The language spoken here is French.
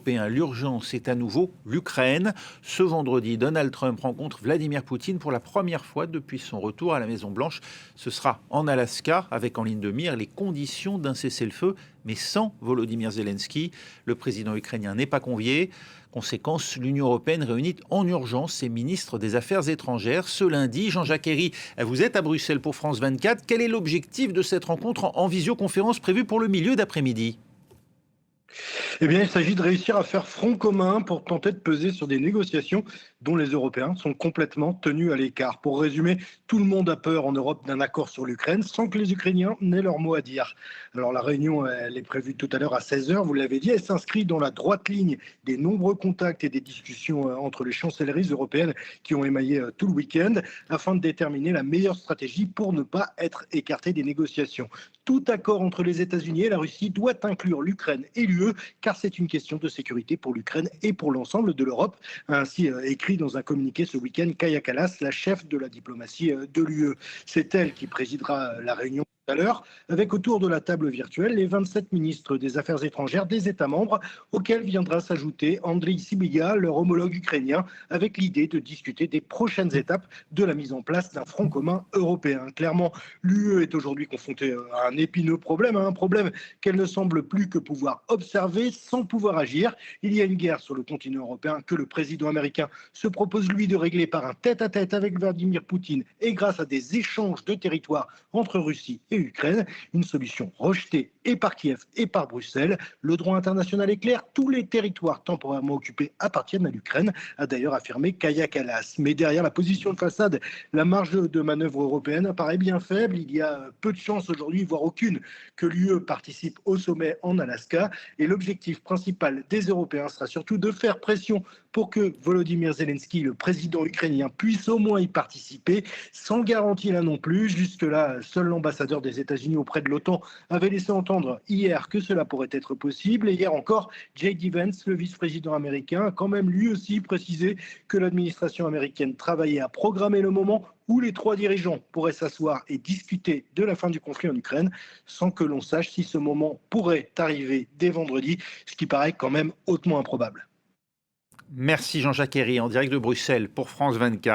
européens. L'urgence est à nouveau l'Ukraine. Ce vendredi, Donald Trump rencontre Vladimir Poutine pour la première fois depuis son retour à la Maison-Blanche. Ce sera en Alaska, avec en ligne de mire les conditions d'un cessez-le-feu, mais sans Volodymyr Zelensky. Le président ukrainien n'est pas convié. Conséquence, l'Union européenne réunit en urgence ses ministres des Affaires étrangères. Ce lundi, Jean-Jacques Herry, vous êtes à Bruxelles pour France 24. Quel est l'objectif de cette rencontre en visioconférence prévue pour le milieu d'après-midi ? Eh bien, il s'agit de réussir à faire front commun pour tenter de peser sur des négociations dont les Européens sont complètement tenus à l'écart. Pour résumer, tout le monde a peur en Europe d'un accord sur l'Ukraine sans que les Ukrainiens n'aient leur mot à dire. Alors la réunion, elle est prévue tout à l'heure à 16h, vous l'avez dit, elle s'inscrit dans la droite ligne des nombreux contacts et des discussions entre les chancelleries européennes qui ont émaillé tout le week-end afin de déterminer la meilleure stratégie pour ne pas être écarté des négociations. Tout accord entre les États-Unis et la Russie doit inclure l'Ukraine et l'UE, car c'est une question de sécurité pour l'Ukraine et pour l'ensemble de l'Europe, a ainsi écrit dans un communiqué ce week-end Kaja Kallas, la chef de la diplomatie de l'UE. C'est elle qui présidera la réunion tout à l'heure, avec autour de la table virtuelle les 27 ministres des Affaires étrangères des États membres, auxquels viendra s'ajouter Andriy Sybiga, leur homologue ukrainien, avec l'idée de discuter des prochaines étapes de la mise en place d'un front commun européen. Clairement, l'UE est aujourd'hui confrontée à un épineux problème, un problème qu'elle ne semble plus que pouvoir observer sans pouvoir agir. Il y a une guerre sur le continent européen que le président américain se propose lui de régler par un tête-à-tête avec Vladimir Poutine et grâce à des échanges de territoires entre Russie et Ukraine, une solution rejetée et par Kiev et par Bruxelles. Le droit international est clair, tous les territoires temporairement occupés appartiennent à l'Ukraine, a d'ailleurs affirmé Kaja Kallas. Mais derrière la position de façade, la marge de manœuvre européenne apparaît bien faible. Il y a peu de chances aujourd'hui, voire aucune, que l'UE participe au sommet en Alaska. Et l'objectif principal des Européens sera surtout de faire pression pour que Volodymyr Zelensky, le président ukrainien, puisse au moins y participer, sans garantie là non plus. Jusque-là, seul l'ambassadeur des États-Unis auprès de l'OTAN avait laissé entendre hier que cela pourrait être possible. Et hier encore, J.D. Vance, le vice-président américain, a quand même lui aussi précisé que l'administration américaine travaillait à programmer le moment où les trois dirigeants pourraient s'asseoir et discuter de la fin du conflit en Ukraine, sans que l'on sache si ce moment pourrait arriver dès vendredi, ce qui paraît quand même hautement improbable. Merci Jean-Jacques Herry en direct de Bruxelles pour France 24.